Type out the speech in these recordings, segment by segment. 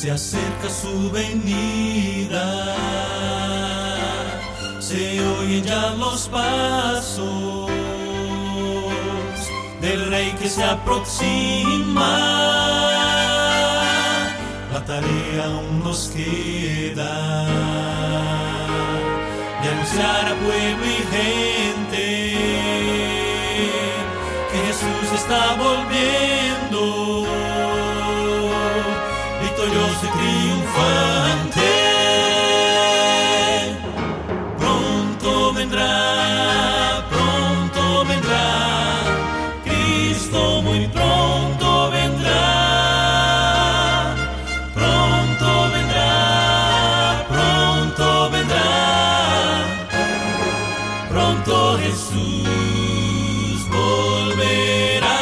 se acerca su venida, se oyen ya los pasos del Rey que se aproxima. La tarea aún nos queda de anunciar a pueblo y gente que Jesús está volviendo, victorioso y triunfante. Pronto vendrá, Cristo muy pronto vendrá. Pronto Jesús volverá.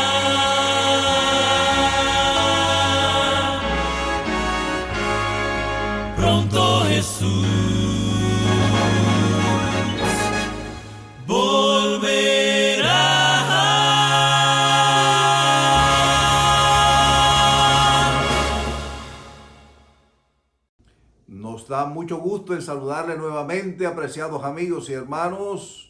Pronto Jesús volverá. Nos da mucho gusto en saludarle nuevamente, apreciados amigos y hermanos,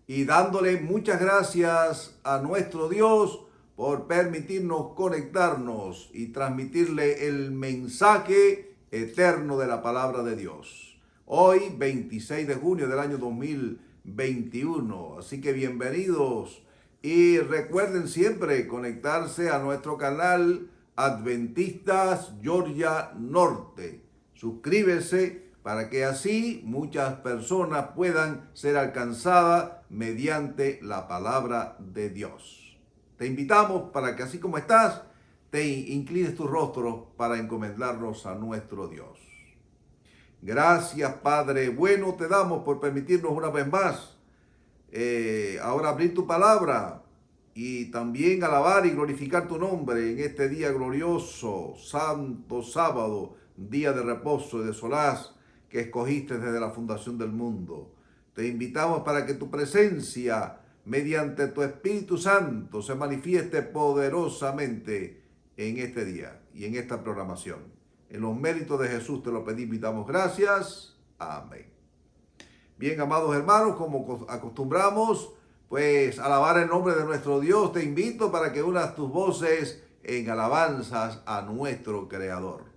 y dándole muchas gracias a nuestro Dios por permitirnos conectarnos y transmitirle el mensaje eterno de la palabra de Dios. Hoy, 26 de junio del año 2021. Así que bienvenidos y recuerden siempre conectarse a nuestro canal Adventistas Georgia Norte. Suscríbese para que así muchas personas puedan ser alcanzadas mediante la palabra de Dios. Te invitamos para que así como estás, te inclines tu rostro para encomendarnos a nuestro Dios. Gracias, Padre bueno, te damos por permitirnos una vez más ahora abrir tu palabra y también alabar y glorificar tu nombre en este día glorioso, santo sábado, día de reposo y de solaz que escogiste desde la fundación del mundo. Te invitamos para que tu presencia, mediante tu Espíritu Santo, se manifieste poderosamente en este día y en esta programación. En los méritos de Jesús te lo pedimos y damos gracias. Amén. Bien, amados hermanos, como acostumbramos, pues alabar el nombre de nuestro Dios, te invito para que unas tus voces en alabanzas a nuestro Creador.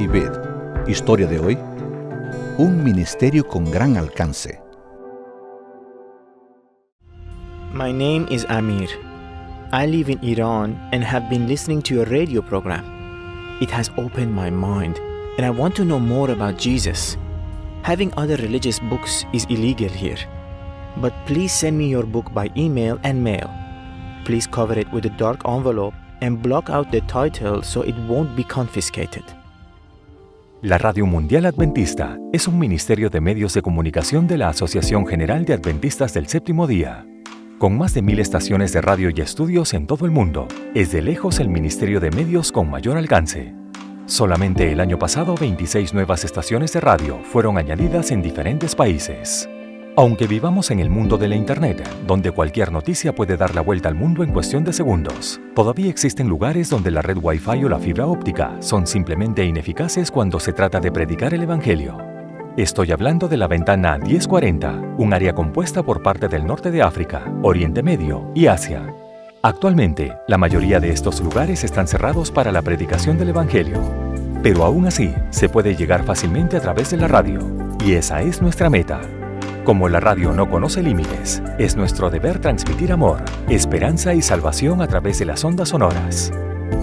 Tibet. Historia de hoy: un ministerio con gran alcance. My name is Amir. I live in Iran and have been listening to your radio program. It has opened my mind, and I want to know more about Jesus. Having other religious books is illegal here. But please send me your book by email and mail. Please cover it with a dark envelope and block out the title so it won't be confiscated. La Radio Mundial Adventista es un ministerio de medios de comunicación de la Asociación General de Adventistas del Séptimo Día. Con más de 1000 estaciones de radio y estudios en todo el mundo, es de lejos el ministerio de medios con mayor alcance. Solamente el año pasado, 26 nuevas estaciones de radio fueron añadidas en diferentes países. Aunque vivamos en el mundo de la Internet, donde cualquier noticia puede dar la vuelta al mundo en cuestión de segundos, todavía existen lugares donde la red Wi-Fi o la fibra óptica son simplemente ineficaces cuando se trata de predicar el Evangelio. Estoy hablando de la Ventana 1040, un área compuesta por parte del norte de África, Oriente Medio y Asia. Actualmente, la mayoría de estos lugares están cerrados para la predicación del Evangelio. Pero aún así, se puede llegar fácilmente a través de la radio, y esa es nuestra meta. Como la radio no conoce límites, es nuestro deber transmitir amor, esperanza y salvación a través de las ondas sonoras.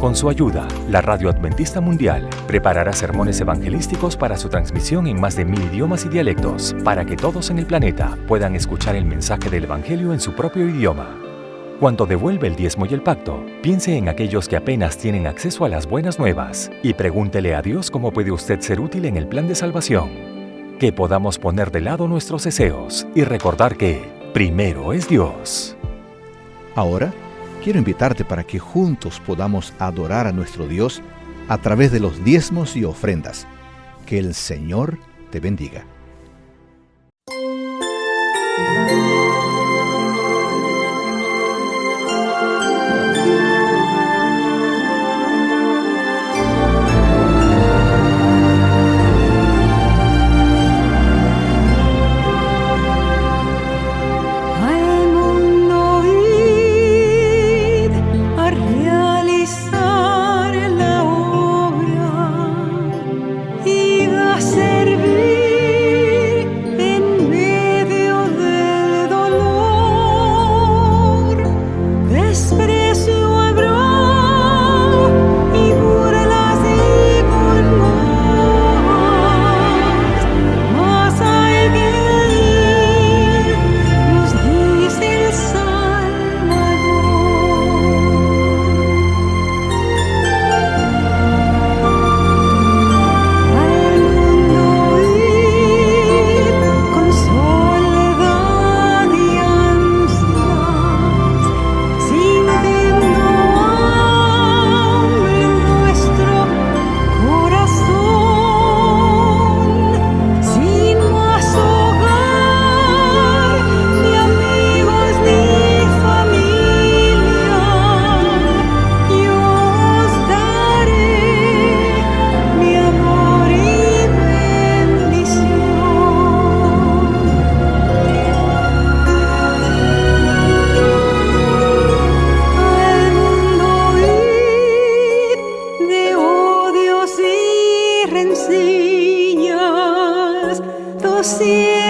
Con su ayuda, la Radio Adventista Mundial preparará sermones evangelísticos para su transmisión en más de 1000 idiomas y dialectos, para que todos en el planeta puedan escuchar el mensaje del Evangelio en su propio idioma. Cuando devuelve el diezmo y el pacto, piense en aquellos que apenas tienen acceso a las buenas nuevas y pregúntele a Dios cómo puede usted ser útil en el plan de salvación. Que podamos poner de lado nuestros deseos y recordar que primero es Dios. Ahora, quiero invitarte para que juntos podamos adorar a nuestro Dios a través de los diezmos y ofrendas. Que el Señor te bendiga.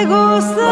Nuestro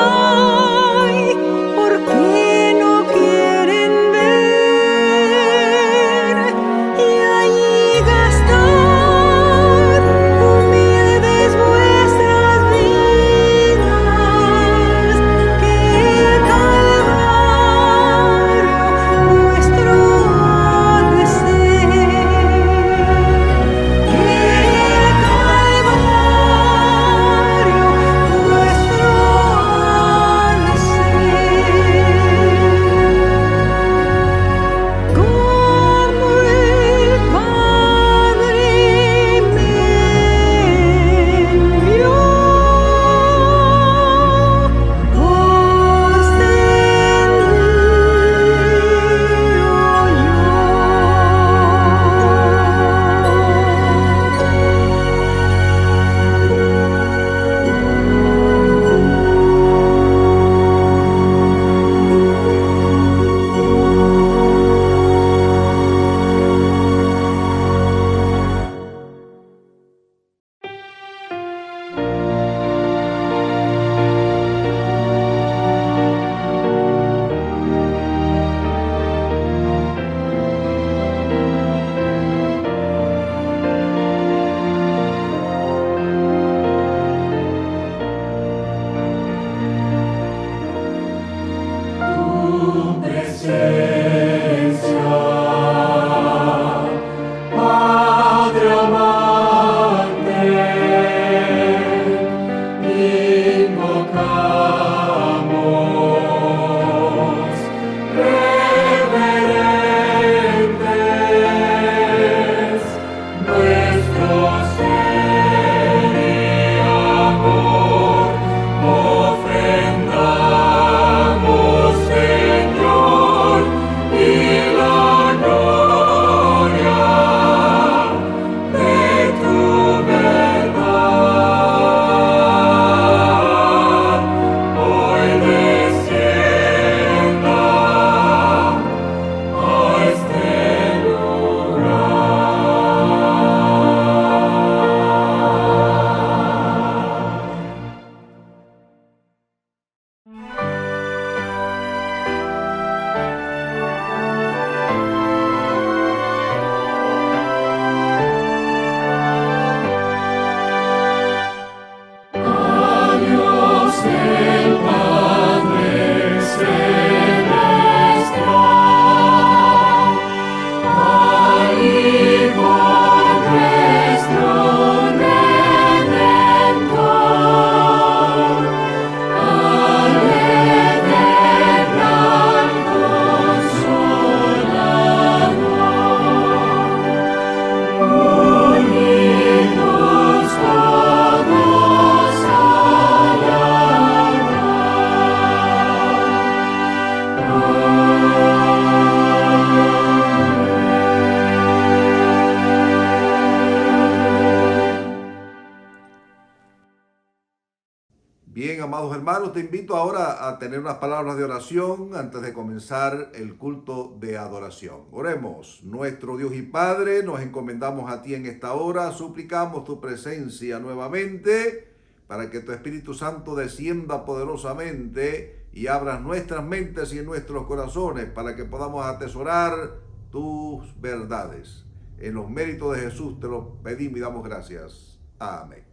Bien, amados hermanos, te invito ahora a tener unas palabras de oración antes de comenzar el culto de adoración. Oremos. Nuestro Dios y Padre, nos encomendamos a ti en esta hora, suplicamos tu presencia nuevamente para que tu Espíritu Santo descienda poderosamente y abras nuestras mentes y nuestros corazones para que podamos atesorar tus verdades. En los méritos de Jesús te lo pedimos y damos gracias. Amén.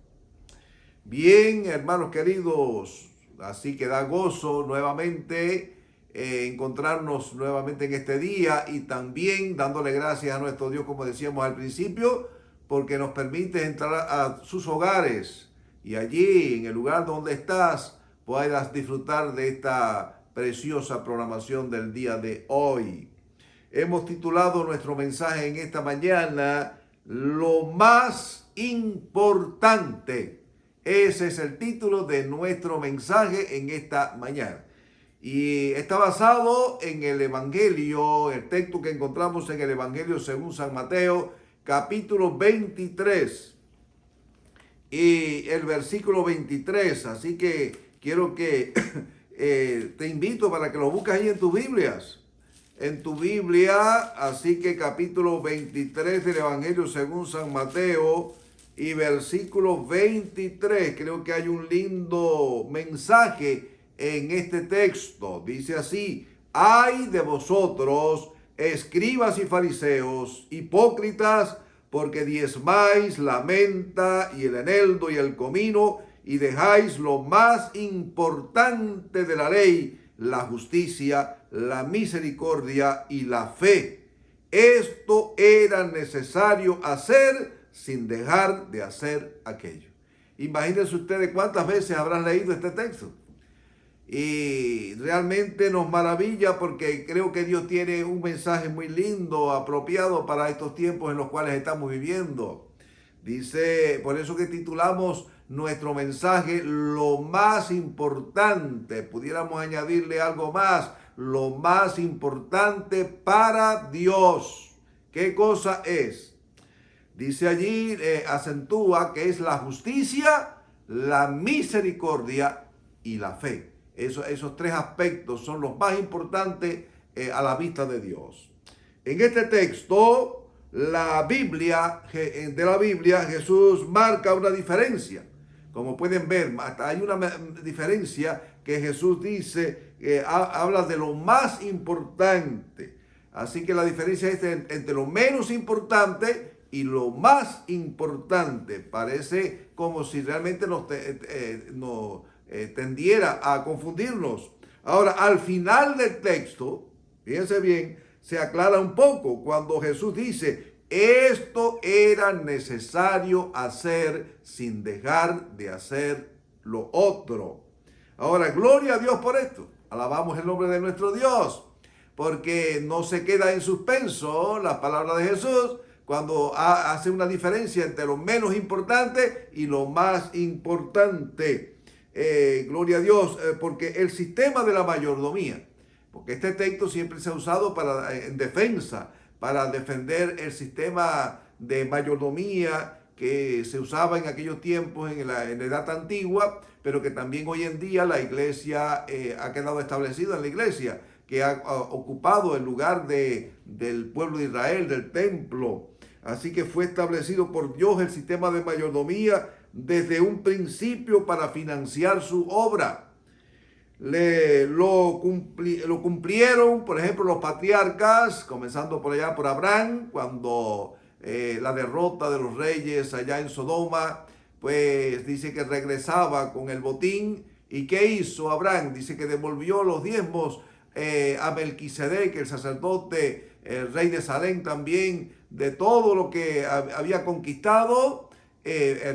Bien, hermanos queridos, así que da gozo nuevamente encontrarnos nuevamente en este día y también dándole gracias a nuestro Dios, como decíamos al principio, porque nos permite entrar a sus hogares y allí, en el lugar donde estás, puedas disfrutar de esta preciosa programación del día de hoy. Hemos titulado nuestro mensaje en esta mañana, Lo más importante. Ese es el título de nuestro mensaje en esta mañana. Y está basado en el Evangelio, el texto que encontramos en el Evangelio según San Mateo, capítulo 23 y el versículo 23. Así que quiero que te invito para que lo busques ahí en tus Biblias. En tu Biblia, así que capítulo 23 del Evangelio según San Mateo y versículo 23, creo que hay un lindo mensaje en este texto. Dice así: ay de vosotros, escribas y fariseos, hipócritas, porque diezmáis la menta y el eneldo y el comino, y dejáis lo más importante de la ley, la justicia, la misericordia y la fe. Esto era necesario hacer sin dejar de hacer aquello. Imagínense ustedes cuántas veces habrán leído este texto. Y realmente nos maravilla porque creo que Dios tiene un mensaje muy lindo, apropiado para estos tiempos en los cuales estamos viviendo. Dice, por eso que titulamos nuestro mensaje Lo más importante. Pudiéramos añadirle algo más, lo más importante para Dios. ¿Qué cosa es? Dice allí, acentúa que es la justicia, la misericordia y la fe. Esos tres aspectos son los más importantes a la vista de Dios. En este texto, de la Biblia, Jesús marca una diferencia. Como pueden ver, hay una diferencia que Jesús dice, habla de lo más importante. Así que la diferencia es entre lo menos importante y lo más importante. Parece como si realmente nos tendiera a confundirnos. Ahora, al final del texto, fíjense bien, se aclara un poco cuando Jesús dice, esto era necesario hacer sin dejar de hacer lo otro. Ahora, gloria a Dios por esto. Alabamos el nombre de nuestro Dios, porque no se queda en suspenso la palabra de Jesús, cuando hace una diferencia entre lo menos importante y lo más importante. Gloria a Dios, porque el sistema de la mayordomía, porque este texto siempre se ha usado en defensa, para defender el sistema de mayordomía que se usaba en aquellos tiempos, en la edad antigua, pero que también hoy en día la iglesia ha quedado establecida en la iglesia, que ha ocupado el lugar del pueblo de Israel, del templo. Así que fue establecido por Dios el sistema de mayordomía desde un principio para financiar su obra. Lo cumplieron, por ejemplo, los patriarcas, comenzando por allá por Abraham, cuando la derrota de los reyes allá en Sodoma, pues dice que regresaba con el botín. ¿Y qué hizo Abraham? Dice que devolvió los diezmos a Melquisedec, el sacerdote, el rey de Salem también, de todo lo que había conquistado.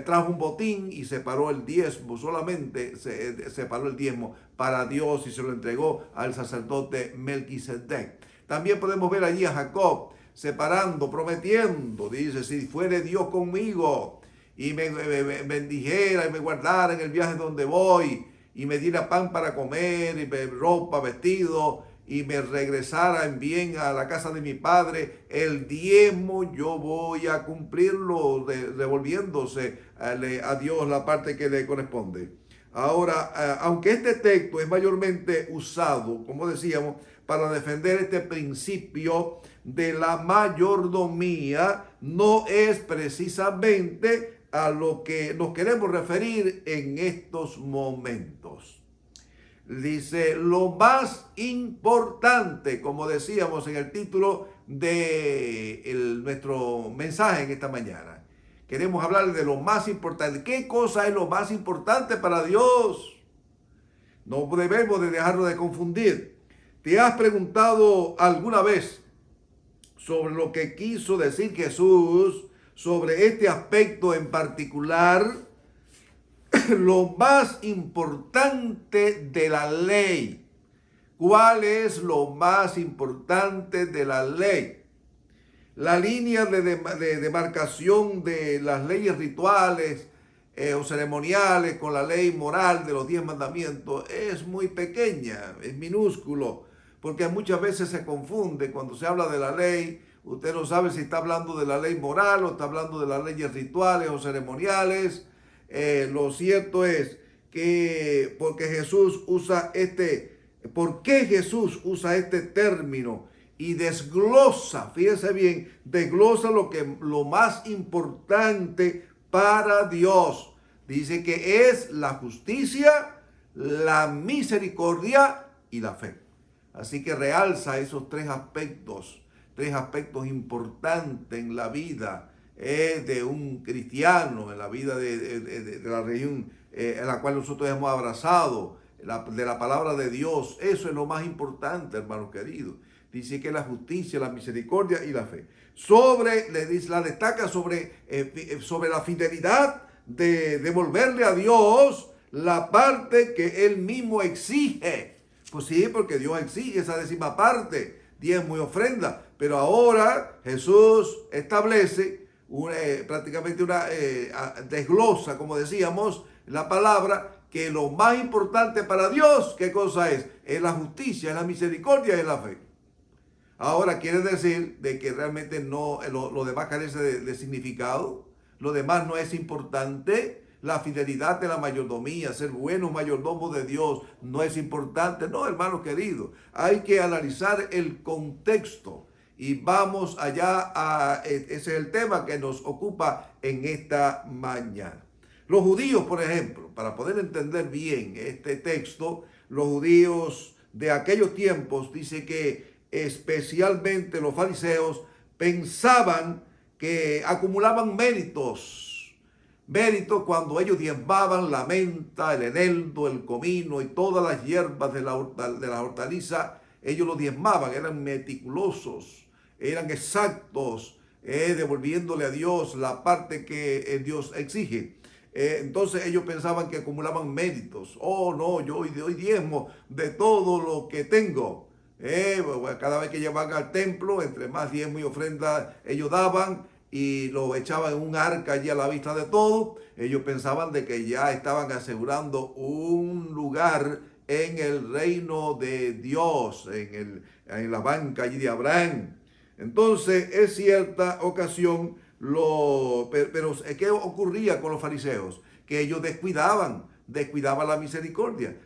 Trajo un botín y separó el diezmo, solamente separó el diezmo para Dios y se lo entregó al sacerdote Melquisedec. También podemos ver allí a Jacob separando, prometiendo, dice, si fuere Dios conmigo y me bendijera y me guardara en el viaje donde voy y me diera pan para comer y ropa, vestido, y me regresara en bien a la casa de mi padre, el diezmo yo voy a cumplirlo, devolviéndose a Dios la parte que le corresponde. Ahora, aunque este texto es mayormente usado, como decíamos, para defender este principio de la mayordomía, no es precisamente a lo que nos queremos referir en estos momentos. Dice, lo más importante, como decíamos en el título de nuestro mensaje en esta mañana. Queremos hablar de lo más importante. ¿Qué cosa es lo más importante para Dios? No debemos de dejarlo de confundir. ¿Te has preguntado alguna vez sobre lo que quiso decir Jesús sobre este aspecto en particular? Lo más importante de la ley. ¿Cuál es lo más importante de la ley? La línea de demarcación de las leyes rituales o ceremoniales con la ley moral de los 10 mandamientos es muy pequeña, es minúsculo, porque muchas veces se confunde cuando se habla de la ley. Usted no sabe si está hablando de la ley moral o está hablando de las leyes rituales o ceremoniales. Lo cierto es que porque Jesús usa ¿por qué Jesús usa este término? Y desglosa, fíjese bien, desglosa lo más importante para Dios. Dice que es la justicia, la misericordia y la fe. Así que realza esos tres aspectos importantes en la vida de un cristiano, en la vida de la religión en la cual nosotros hemos abrazado, de la palabra de Dios. Eso es lo más importante, hermanos queridos. Dice que la justicia, la misericordia y la fe. La destaca sobre la fidelidad de devolverle a Dios la parte que Él mismo exige. Pues sí, porque Dios exige esa 10ª parte, diezmo y ofrenda. Pero ahora Jesús establece desglosa, como decíamos, la palabra, que lo más importante para Dios, ¿qué cosa es? Es la justicia, es la misericordia y es la fe. Ahora quiere decir de que realmente no, lo demás carece de significado, lo demás no es importante. La fidelidad de la mayordomía, ser buenos mayordomos de Dios, no es importante. No, hermanos queridos, hay que analizar el contexto. Y vamos allá, ese es el tema que nos ocupa en esta mañana. Los judíos, por ejemplo, para poder entender bien este texto, los judíos de aquellos tiempos, dice que especialmente los fariseos pensaban que acumulaban méritos cuando ellos diezmaban la menta, el eneldo, el comino y todas las hierbas de la hortaliza. Ellos lo diezmaban, eran meticulosos, eran exactos, devolviéndole a Dios la parte que Dios exige. Entonces ellos pensaban que acumulaban méritos. Oh no, yo doy diezmo de todo lo que tengo. Cada vez que llevaban al templo, entre más diezmo y ofrenda ellos daban y lo echaban en un arca allí a la vista de todos, ellos pensaban de que ya estaban asegurando un lugar en el reino de Dios, en la banca allí de Abraham. Entonces, es cierta ocasión, pero ¿qué ocurría con los fariseos? Que ellos descuidaban la misericordia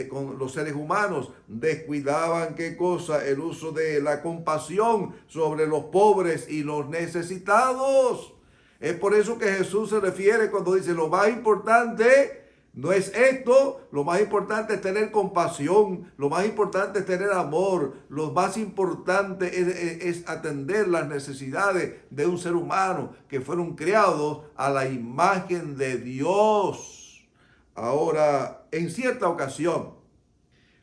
con los seres humanos, descuidaban ¿qué cosa? El uso de la compasión sobre los pobres y los necesitados. Es por eso que Jesús se refiere cuando dice lo más importante no es esto, lo más importante es tener compasión, lo más importante es tener amor, lo más importante es atender las necesidades de un ser humano que fueron creados a la imagen de Dios. Ahora, en cierta ocasión,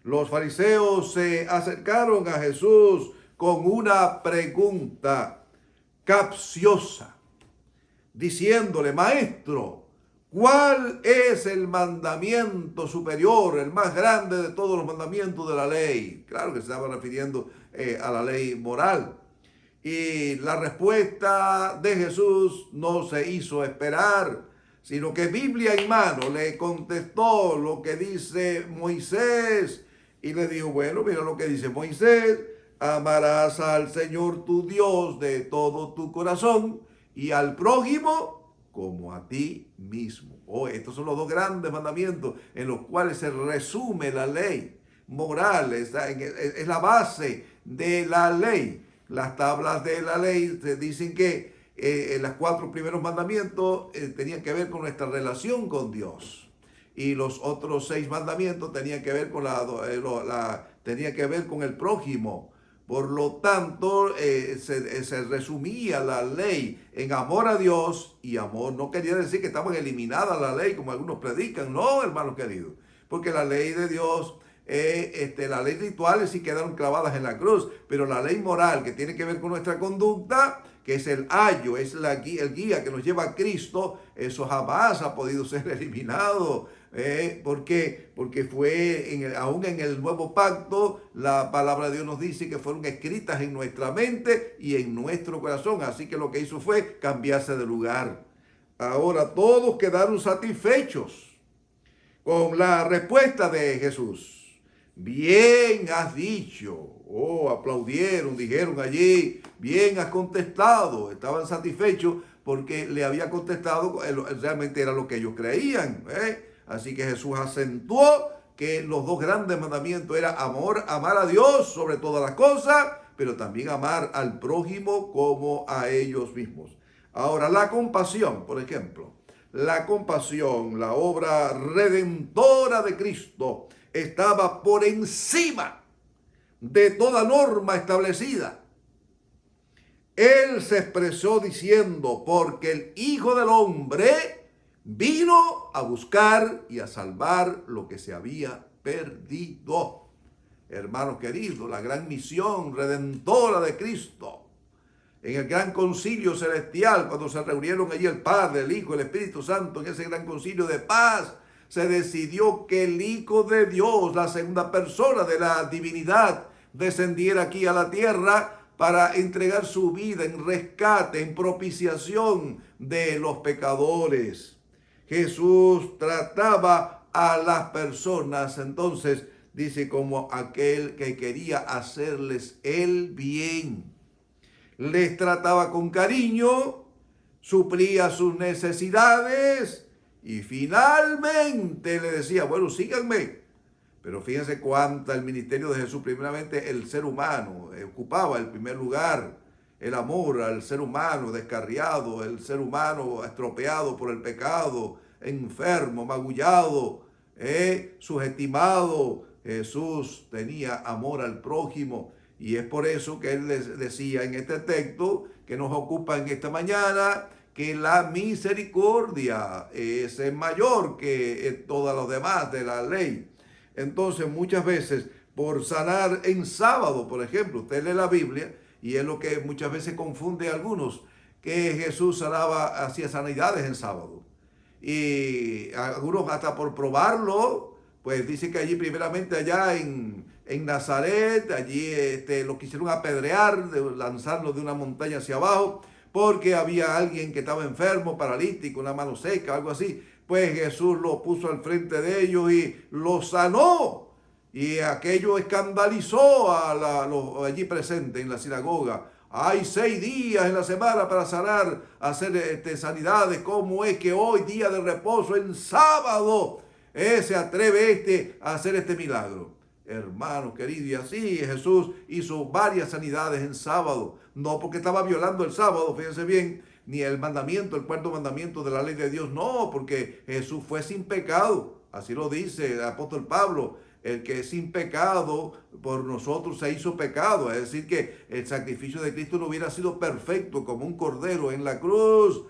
los fariseos se acercaron a Jesús con una pregunta capciosa, diciéndole: Maestro, ¿cuál es el mandamiento superior, el más grande de todos los mandamientos de la ley? Claro que se estaba refiriendo a la ley moral. Y la respuesta de Jesús no se hizo esperar, sino que Biblia en mano le contestó lo que dice Moisés. Y le dijo: bueno, mira lo que dice Moisés: amarás al Señor tu Dios de todo tu corazón y al prójimo como a ti mismo. Estos son los dos grandes mandamientos en los cuales se resume la ley moral. Es la base de la ley. Las tablas de la ley se dicen que los 4 primeros mandamientos tenían que ver con nuestra relación con Dios. Y los otros 6 mandamientos tenían que ver con tenían que ver con el prójimo. Por lo tanto, se resumía la ley en amor a Dios y amor. No quería decir que estaban eliminadas la ley como algunos predican. No, hermanos queridos. Porque la ley de Dios, las leyes rituales sí quedaron clavadas en la cruz. Pero la ley moral que tiene que ver con nuestra conducta, que es el ayo, es el guía que nos lleva a Cristo, eso jamás ha podido ser eliminado. ¿Por qué? Porque fue, aún en el nuevo pacto, la palabra de Dios nos dice que fueron escritas en nuestra mente y en nuestro corazón. Así que lo que hizo fue cambiarse de lugar. Ahora todos quedaron satisfechos con la respuesta de Jesús. Bien has dicho. Aplaudieron, dijeron allí, bien has contestado. Estaban satisfechos porque le había contestado, realmente era lo que ellos creían. Así que Jesús acentuó que los 2 grandes mandamientos eran amar a Dios sobre todas las cosas, pero también amar al prójimo como a ellos mismos. Ahora, la compasión, por ejemplo. La compasión, la obra redentora de Cristo, estaba por encima de toda norma establecida. Él se expresó diciendo, porque el Hijo del Hombre vino a buscar y a salvar lo que se había perdido. Hermanos queridos, la gran misión redentora de Cristo. En el gran concilio celestial, cuando se reunieron allí el Padre, el Hijo, el Espíritu Santo, en ese gran concilio de paz, se decidió que el Hijo de Dios, la segunda persona de la divinidad, descendiera aquí a la tierra para entregar su vida en rescate, en propiciación de los pecadores. Jesús trataba a las personas, entonces dice, como aquel que quería hacerles el bien. Les trataba con cariño, suplía sus necesidades y finalmente le decía, bueno, síganme. Pero fíjense cuánta el ministerio de Jesús, primeramente el ser humano, ocupaba el primer lugar. El amor al ser humano descarriado, el ser humano estropeado por el pecado, enfermo, magullado, subestimado. Jesús tenía amor al prójimo y es por eso que él les decía en este texto que nos ocupa en esta mañana que la misericordia es mayor que todas las demás de la ley. Entonces muchas veces por sanar en sábado, por ejemplo, usted lee la Biblia, y es lo que muchas veces confunde a algunos, que Jesús hacía sanidades en sábado. Y algunos hasta por probarlo, pues dice que allí primeramente allá en Nazaret, allí lo quisieron apedrear, lanzarlo de una montaña hacia abajo, porque había alguien que estaba enfermo, paralítico, una mano seca, algo así. Pues Jesús lo puso al frente de ellos y lo sanó. Y aquello escandalizó a los allí presentes en la sinagoga. Hay 6 días en la semana para sanar, hacer sanidades. ¿Cómo es que hoy, día de reposo, en sábado, se atreve a hacer este milagro? Hermanos queridos, y así Jesús hizo varias sanidades en sábado. No porque estaba violando el sábado, fíjense bien, ni el mandamiento, el 4º mandamiento de la ley de Dios. No, porque Jesús fue sin pecado. Así lo dice el apóstol Pablo. El que es sin pecado por nosotros se hizo pecado. Es decir, que el sacrificio de Cristo no hubiera sido perfecto como un cordero en la cruz,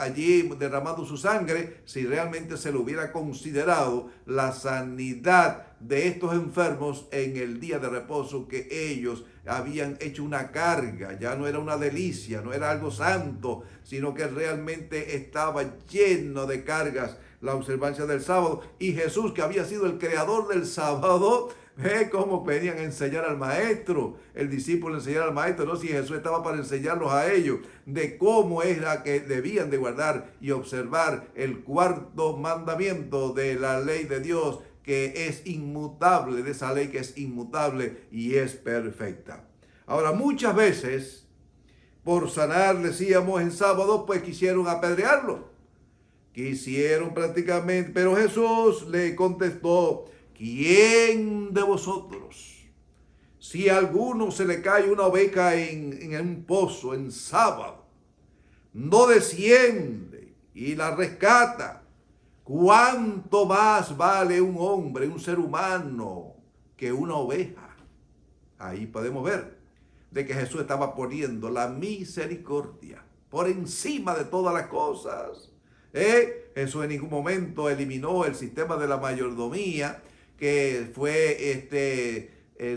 allí derramando su sangre, si realmente se le hubiera considerado la sanidad de estos enfermos en el día de reposo que ellos habían hecho una carga. Ya no era una delicia, no era algo santo, sino que realmente estaba lleno de cargas la observancia del sábado. Y Jesús, que había sido el creador del sábado, cómo venían a enseñar al maestro, el discípulo enseñar al maestro, no, si Jesús estaba para enseñarlos a ellos de cómo era que debían de guardar y observar el 4º mandamiento de la ley de Dios, que es inmutable, de esa ley que es inmutable y es perfecta. Ahora, muchas veces por sanar, decíamos en sábado, pues quisieron apedrearlo. Quisieron prácticamente, pero Jesús le contestó, ¿quién de vosotros, si a alguno se le cae una oveja en un pozo en sábado, no desciende y la rescata? ¿Cuánto más vale un hombre, un ser humano, que una oveja? Ahí podemos ver de que Jesús estaba poniendo la misericordia por encima de todas las cosas. Jesús en ningún momento eliminó el sistema de la mayordomía, que fue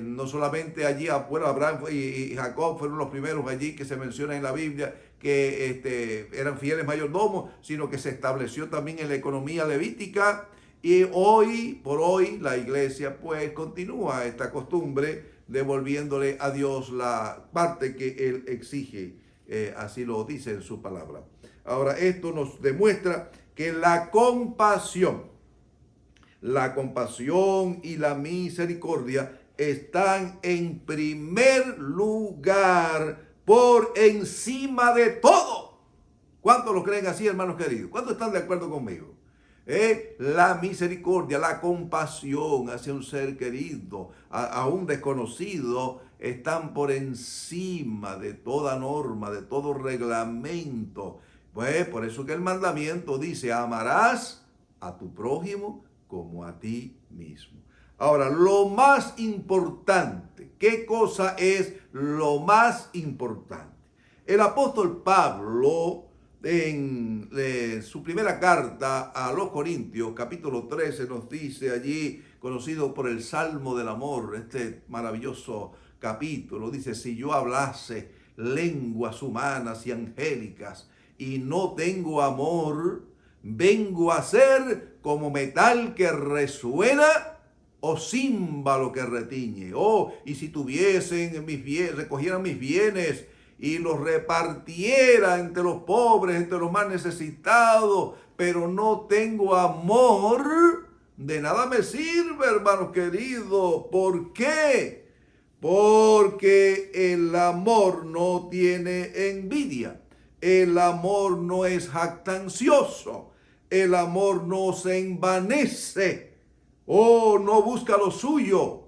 no solamente allí, bueno, Abraham y Jacob fueron los primeros allí que se menciona en la Biblia, que eran fieles mayordomos, sino que se estableció también en la economía levítica, y hoy por hoy la iglesia pues continúa esta costumbre, devolviéndole a Dios la parte que Él exige, así lo dice en su palabra. Ahora, esto nos demuestra que la compasión y la misericordia están en primer lugar por encima de todo. ¿Cuántos lo creen así, hermanos queridos? ¿Cuántos están de acuerdo conmigo? La misericordia, la compasión hacia un ser querido, a un desconocido, están por encima de toda norma, de todo reglamento. Pues por eso que el mandamiento dice, amarás a tu prójimo como a ti mismo. Ahora, lo más importante, ¿qué cosa es lo más importante? El apóstol Pablo, en su primera carta a los Corintios, capítulo 13, nos dice allí, conocido por el Salmo del Amor, este maravilloso capítulo, dice, si yo hablase lenguas humanas y angélicas y no tengo amor, vengo a ser como metal que resuena o címbalo que retiñe. Y si tuviesen mis bienes, recogieran mis bienes y los repartiera entre los pobres, entre los más necesitados, pero no tengo amor, de nada me sirve, hermanos queridos. ¿Por qué? Porque el amor no tiene envidia. El amor no es jactancioso. El amor no se envanece. No busca lo suyo.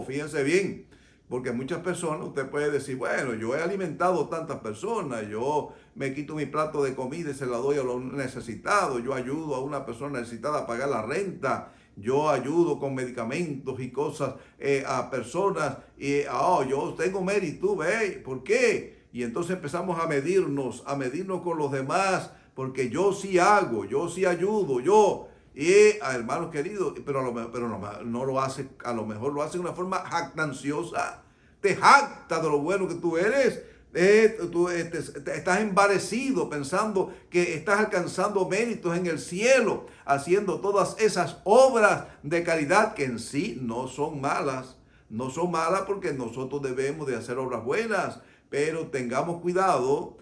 Fíjense bien. Porque muchas personas, usted puede decir, bueno, yo he alimentado tantas personas, yo me quito mi plato de comida y se la doy a los necesitados, yo ayudo a una persona necesitada a pagar la renta, yo ayudo con medicamentos y cosas a personas, y yo tengo mérito, ¿por qué? Y entonces empezamos a medirnos con los demás, porque yo sí hago, yo sí ayudo, hermanos queridos, pero no lo hace, a lo mejor lo hace de una forma jactanciosa. Te jacta de lo bueno que tú eres. Estás envanecido pensando que estás alcanzando méritos en el cielo, haciendo todas esas obras de caridad que en sí no son malas. No son malas porque nosotros debemos de hacer obras buenas, pero tengamos cuidado,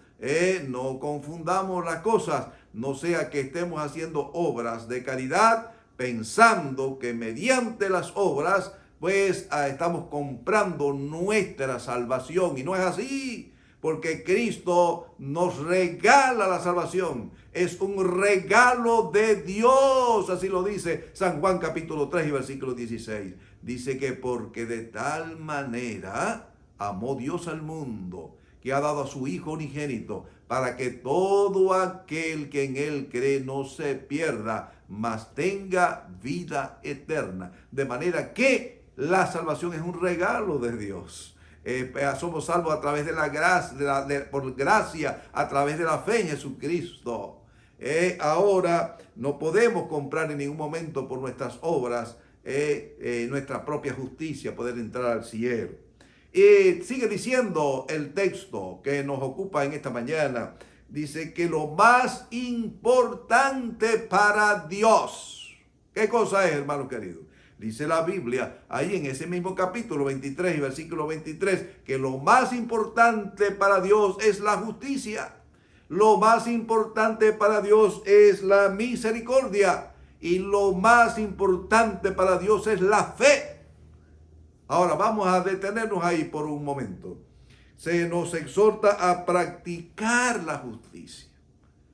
no confundamos las cosas, no sea que estemos haciendo obras de caridad pensando que mediante las obras pues estamos comprando nuestra salvación, y no es así, porque Cristo nos regala la salvación, es un regalo de Dios, así lo dice San Juan capítulo 3 y versículo 16, dice que porque de tal manera amó Dios al mundo, que ha dado a su Hijo unigénito, para que todo aquel que en Él cree no se pierda, mas tenga vida eterna, de manera que la salvación es un regalo de Dios. Somos salvos a través de la gracia, por gracia, a través de la fe en Jesucristo. Ahora no podemos comprar en ningún momento por nuestras obras, nuestra propia justicia, poder entrar al cielo. Sigue diciendo el texto que nos ocupa en esta mañana. Dice que lo más importante para Dios. ¿Qué cosa es, hermano querido? Dice la Biblia, ahí en ese mismo capítulo 23 y versículo 23, que lo más importante para Dios es la justicia. Lo más importante para Dios es la misericordia. Y lo más importante para Dios es la fe. Ahora vamos a detenernos ahí por un momento. se nos exhorta a practicar la justicia.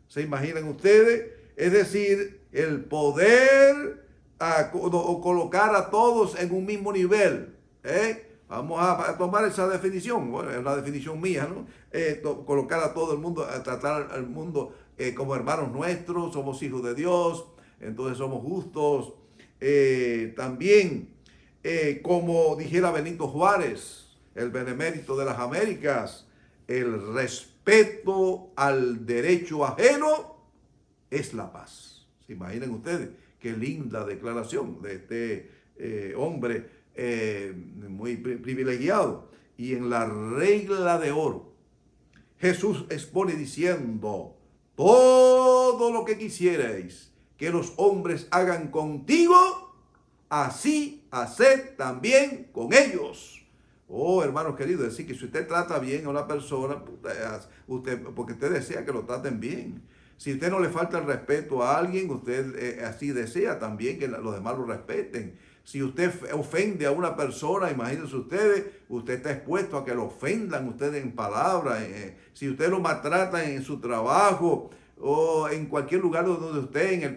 ¿Se imaginan ustedes? Es decir, el poder o colocar a todos en un mismo nivel. Vamos a tomar esa definición. Bueno, es la definición mía, ¿no? Colocar a todo el mundo, a tratar al mundo como hermanos nuestros, somos hijos de Dios, entonces somos justos. También, como dijera Benito Juárez, el benemérito de las Américas, el respeto al derecho ajeno es la paz. ¿Se imaginan ustedes? Qué linda declaración de este hombre muy privilegiado. Y en la regla de oro, Jesús expone diciendo: todo lo que quisierais que los hombres hagan contigo, así haced también con ellos. Oh, hermanos queridos, es decir, que si usted trata bien a una persona, porque usted desea que lo traten bien. Si usted no le falta el respeto a alguien, usted así desea también que los demás lo respeten. Si usted ofende a una persona, imagínense ustedes, usted está expuesto a que lo ofendan ustedes en palabras. Si usted lo maltrata en su trabajo o en cualquier lugar donde usted, en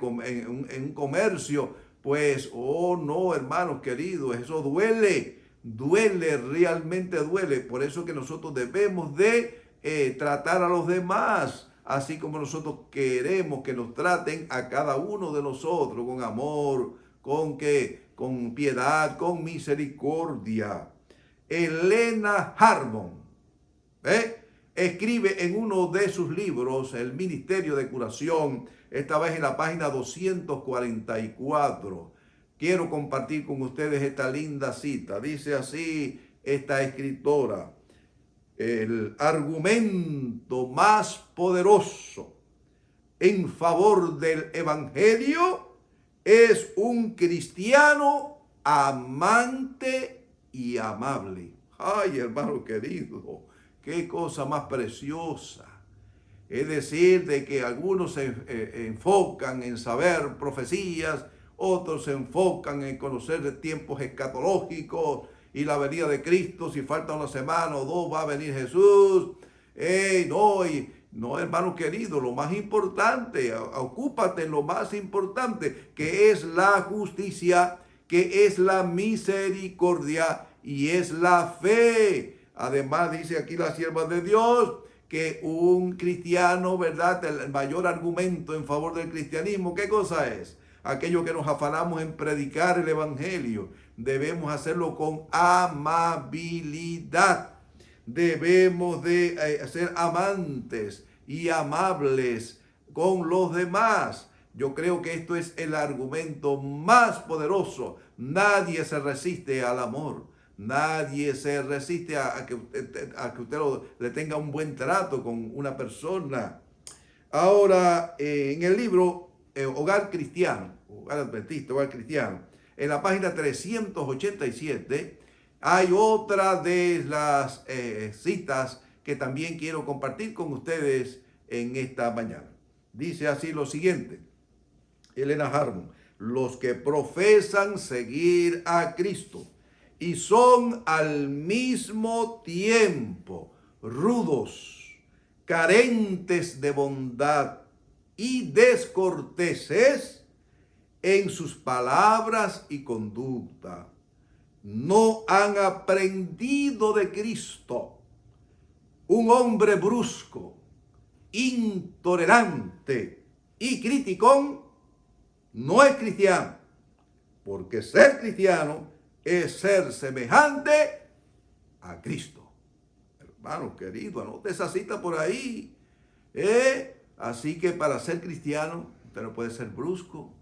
un comercio, pues, oh no, hermanos queridos, eso duele. Duele, realmente duele. Por eso que nosotros debemos de tratar a los demás así como nosotros queremos que nos traten a cada uno de nosotros, con amor, con piedad, con misericordia. Elena Harmon escribe en uno de sus libros, El Ministerio de Curación, esta vez en la página 244. Quiero compartir con ustedes esta linda cita. Dice así esta escritora: el argumento más poderoso en favor del evangelio es un cristiano amante y amable. Ay, hermano querido, qué cosa más preciosa. Es decir, de que algunos se enfocan en saber profecías, otros se enfocan en conocer de tiempos escatológicos y la venida de Cristo. Si falta una semana o dos va a venir Jesús. No, hermano querido, lo más importante, ocúpate en lo más importante, que es la justicia, que es la misericordia y es la fe. Además, dice aquí la sierva de Dios, que un cristiano, ¿verdad? El mayor argumento en favor del cristianismo, ¿qué cosa es? Aquello que nos afanamos en predicar el evangelio. Debemos hacerlo con amabilidad. Debemos de ser amantes y amables con los demás. Yo creo que esto es el argumento más poderoso. Nadie se resiste al amor. Nadie se resiste a que usted le tenga un buen trato con una persona. Ahora, en el libro Hogar Cristiano, Hogar Adventista, Hogar Cristiano, en la página 387, hay otra de las citas que también quiero compartir con ustedes en esta mañana. Dice así lo siguiente, Elena Harmon: los que profesan seguir a Cristo y son al mismo tiempo rudos, carentes de bondad y descorteses en sus palabras y conducta, no han aprendido de Cristo. Un hombre brusco, intolerante y criticón no es cristiano, porque ser cristiano es ser semejante a Cristo. Hermano querido, anote esa cita por ahí. Así que para ser cristiano, usted no puede ser brusco,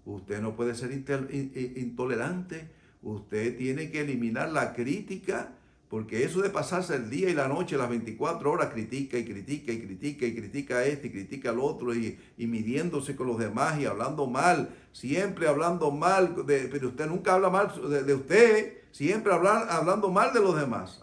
usted no puede ser intolerante, usted tiene que eliminar la crítica, porque eso de pasarse el día y la noche, las 24 horas, critica y critica y critica y critica a este y critica al otro y midiéndose con los demás y hablando mal, siempre hablando mal, pero usted nunca habla mal de usted, siempre hablando mal de los demás,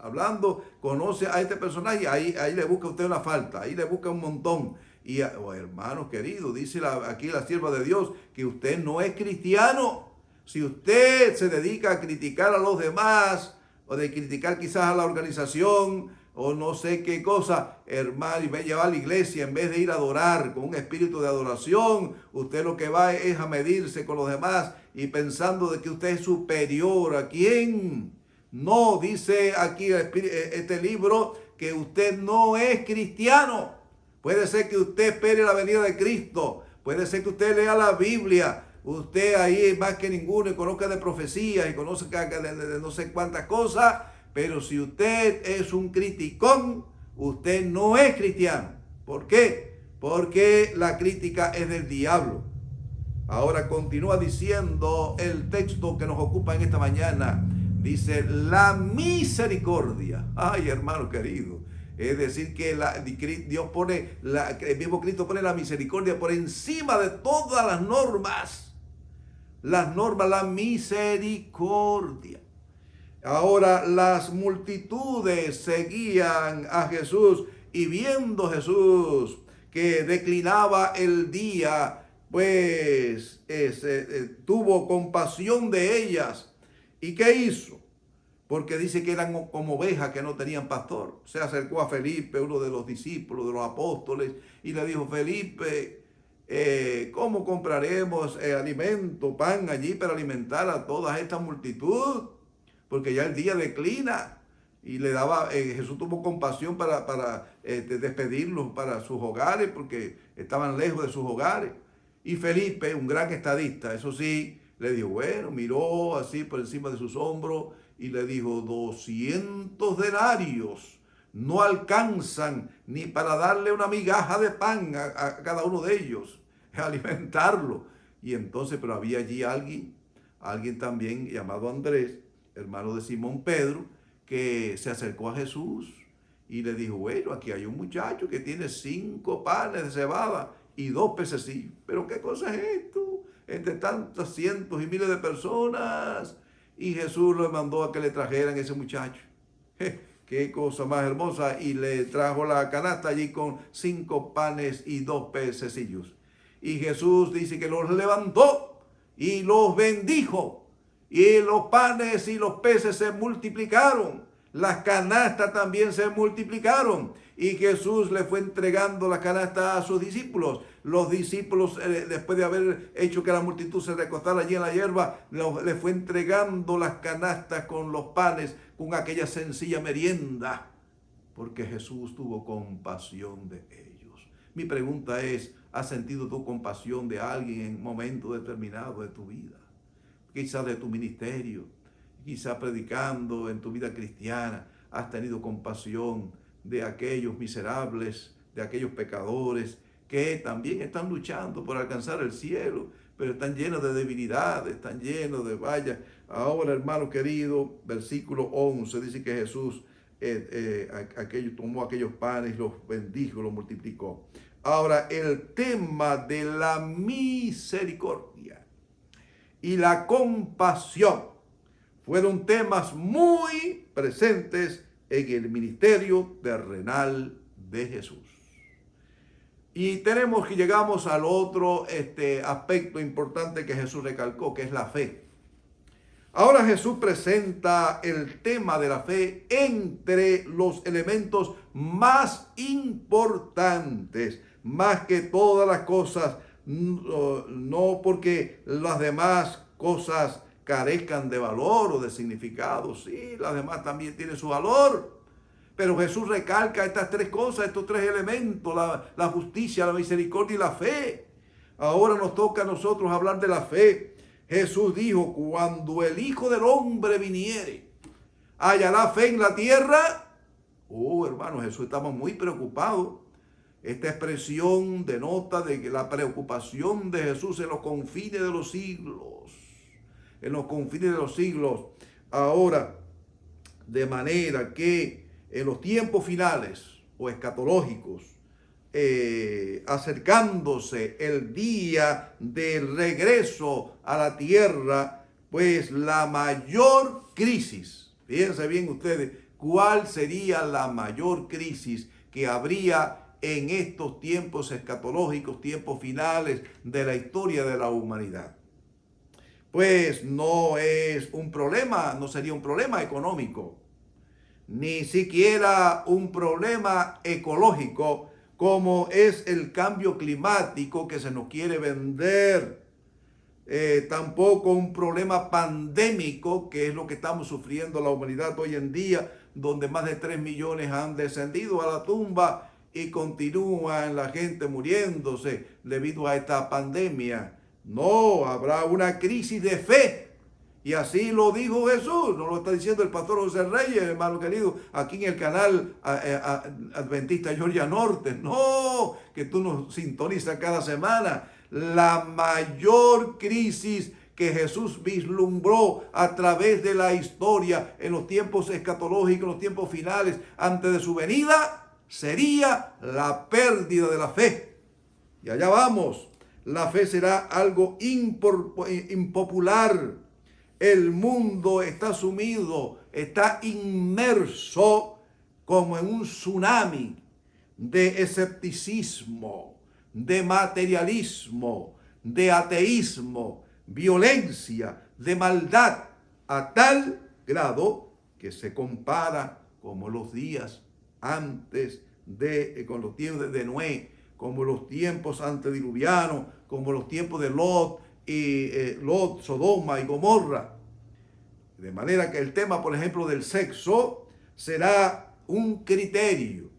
conoce a este personaje, ahí le busca usted una falta, ahí le busca un montón. Y hermanos queridos, dice aquí la sierva de Dios, que usted no es cristiano. Si usted se dedica a criticar a los demás, o de criticar quizás a la organización, o no sé qué cosa, hermano, y va a llevar a la iglesia en vez de ir a adorar con un espíritu de adoración. Usted lo que va es a medirse con los demás y pensando de que usted es superior a quién. No, dice aquí este libro que usted no es cristiano. Puede ser que usted espere la venida de Cristo, puede ser que usted lea la Biblia, usted ahí más que ninguno y conozca de profecías y conozca de no sé cuántas cosas, pero si usted es un criticón, usted no es cristiano. ¿Por qué? Porque la crítica es del diablo. Ahora continúa diciendo el texto que nos ocupa en esta mañana. Dice, la misericordia. Ay, hermano querido. Es decir, que Dios pone, el mismo Cristo pone la misericordia por encima de todas las normas. Las normas, la misericordia. Ahora las multitudes seguían a Jesús y viendo Jesús que declinaba el día, pues tuvo compasión de ellas. ¿Y qué hizo? Porque dice que eran como ovejas que no tenían pastor. Se acercó a Felipe, uno de los discípulos, de los apóstoles, y le dijo, Felipe, ¿cómo compraremos alimento, pan allí para alimentar a toda esta multitud? Porque ya el día declina. Y le daba, Jesús tuvo compasión para despedirlos para sus hogares, porque estaban lejos de sus hogares. Y Felipe, un gran estadista, eso sí, le dijo, bueno, miró así por encima de sus hombros y le dijo, 200 denarios no alcanzan ni para darle una migaja de pan a cada uno de ellos, alimentarlo. Y entonces, pero había allí alguien también llamado Andrés, hermano de Simón Pedro, que se acercó a Jesús y le dijo, bueno, aquí hay un muchacho que tiene 5 panes de cebada y 2 pececillos. ¿Pero qué cosa es esto? Entre tantos cientos y miles de personas. Y Jesús le mandó a que le trajeran ese muchacho. Qué cosa más hermosa. Y le trajo la canasta allí con 5 panes y 2 pececillos. Y Jesús dice que los levantó y los bendijo. Y los panes y los peces se multiplicaron. Las canastas también se multiplicaron. Y Jesús le fue entregando la canasta a sus discípulos. Los discípulos, después de haber hecho que la multitud se recostara allí en la hierba, le fue entregando las canastas con los panes, con aquella sencilla merienda. Porque Jesús tuvo compasión de ellos. Mi pregunta es, ¿has sentido tu compasión de alguien en un momento determinado de tu vida? Quizás de tu ministerio, quizás predicando en tu vida cristiana, has tenido compasión de aquellos miserables, de aquellos pecadores que también están luchando por alcanzar el cielo, pero están llenos de debilidades, están llenos de vallas. Ahora, hermano querido, versículo 11, dice que Jesús tomó aquellos panes, los bendijo, los multiplicó. Ahora, el tema de la misericordia y la compasión fueron temas muy presentes en el ministerio terrenal de Jesús. Y llegamos al otro aspecto importante que Jesús recalcó, que es la fe. Ahora Jesús presenta el tema de la fe entre los elementos más importantes, más que todas las cosas, no porque las demás cosas carezcan de valor o de significado. Sí, las demás también tienen su valor. Pero Jesús recalca estas 3 cosas, estos 3 elementos, la justicia, la misericordia y la fe. Ahora nos toca a nosotros hablar de la fe. Jesús dijo, cuando el Hijo del Hombre viniere, ¿hallará fe en la tierra? Oh, hermano, Jesús estaba muy preocupado. Esta expresión denota de que la preocupación de Jesús en los confines de los siglos. En los confines de los siglos. Ahora, de manera que en los tiempos finales o escatológicos, acercándose el día del regreso a la tierra, pues la mayor crisis, fíjense bien ustedes, ¿cuál sería la mayor crisis que habría en estos tiempos escatológicos, tiempos finales de la historia de la humanidad? Pues no es un problema, no sería un problema económico. ni siquiera un problema ecológico como es el cambio climático que se nos quiere vender. Tampoco un problema pandémico, que es lo que estamos sufriendo la humanidad hoy en día, donde más de 3 millones han descendido a la tumba y continúan la gente muriéndose debido a esta pandemia. No, habrá una crisis de fe. Y así lo dijo Jesús, no lo está diciendo el pastor José Reyes, hermano querido, aquí en el canal Adventista Georgia Norte. No, que tú nos sintonizas cada semana. La mayor crisis que Jesús vislumbró a través de la historia en los tiempos escatológicos, en los tiempos finales, antes de su venida, sería la pérdida de la fe. Y allá vamos, la fe será algo impopular. El mundo está sumido, está inmerso como en un tsunami de escepticismo, de materialismo, de ateísmo, violencia, de maldad, a tal grado que se compara como los días antes con los tiempos de Noé, como los tiempos antediluvianos, como los tiempos de Lot, Sodoma y Gomorra. De manera que el tema, por ejemplo, del sexo será un criterio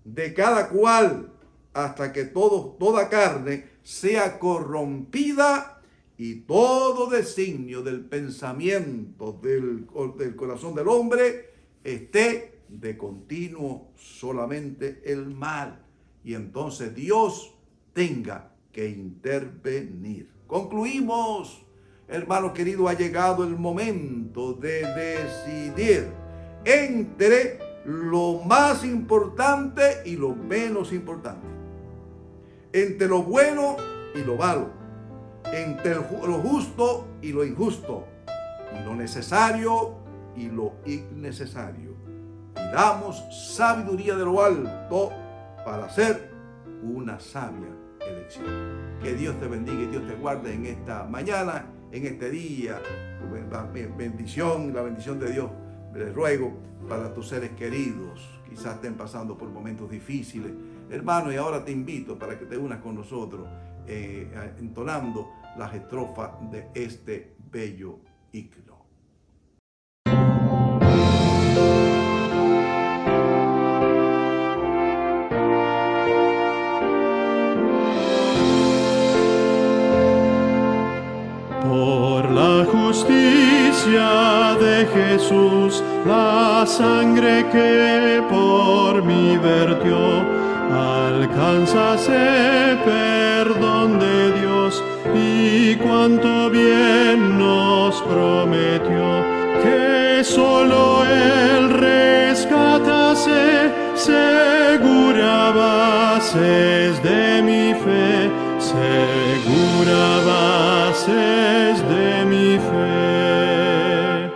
de cada cual hasta que toda carne sea corrompida y todo designio del pensamiento del corazón del hombre esté de continuo solamente el mal. Y entonces Dios tenga que intervenir. Concluimos, hermano querido, ha llegado el momento de decidir entre lo más importante y lo menos importante, entre lo bueno y lo malo, entre lo justo y lo injusto, y lo necesario y lo innecesario. Pidamos sabiduría de lo alto para hacer una sabia elección. Que Dios te bendiga y Dios te guarde en esta mañana, en este día. La bendición de Dios, les ruego para tus seres queridos, quizás estén pasando por momentos difíciles, hermano, y ahora te invito para que te unas con nosotros entonando las estrofas de este bello himno. Por la justicia de Jesús, la sangre que por mí vertió, alcanza ese perdón de Dios y cuánto bien nos prometió, que solo Él rescatase, segura bases de mi fe, segura bases de mi fe.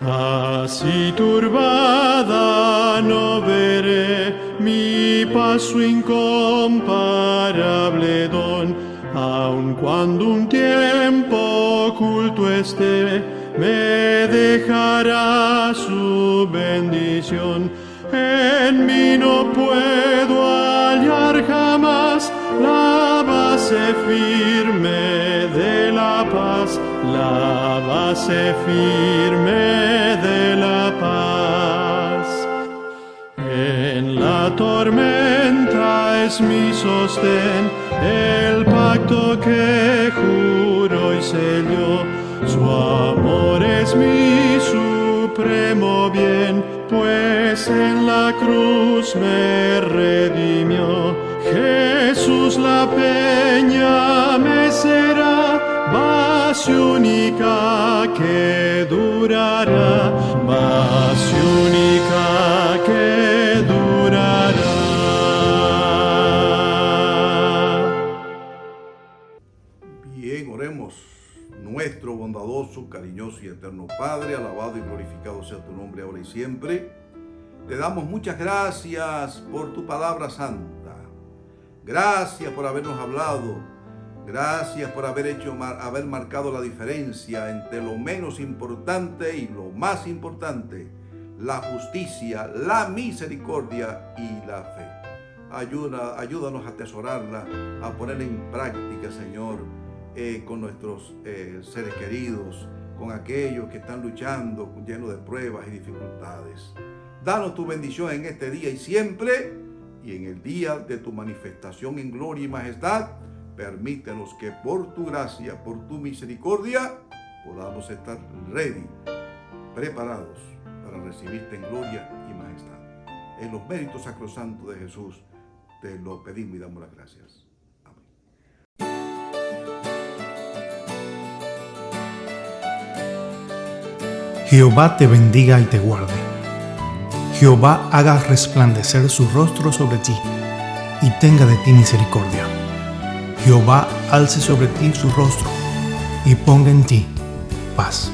Así turbada no veré mi paso incomparable don, aun cuando un tiempo oculto esté, me dejará su bendición. En mí no puedo hallar jamás la base firme de la paz, la base firme de la paz. En la tormenta es mi sostén, el pacto que juró y selló. Su amor es mi supremo bien, pues en la cruz me redimió. Jesús la peña me será, base única que durará, base única que durará. Bien, oremos. Nuestro bondadoso, cariñoso y eterno Padre, alabado y glorificado sea tu nombre ahora y siempre. Te damos muchas gracias por tu palabra santa. Gracias por habernos hablado. Gracias por haber marcado la diferencia entre lo menos importante y lo más importante. la justicia, la misericordia y la fe. Ayúdanos a atesorarla, a ponerla en práctica, Señor, con nuestros seres queridos, con aquellos que están luchando, llenos de pruebas y dificultades. Danos tu bendición en este día y siempre, y en el día de tu manifestación en gloria y majestad, permítenos que por tu gracia, por tu misericordia, podamos estar ready, preparados para recibirte en gloria y majestad. En los méritos sacrosantos de Jesús, te lo pedimos y damos las gracias. Jehová te bendiga y te guarde. Jehová haga resplandecer su rostro sobre ti y tenga de ti misericordia. Jehová alce sobre ti su rostro y ponga en ti paz.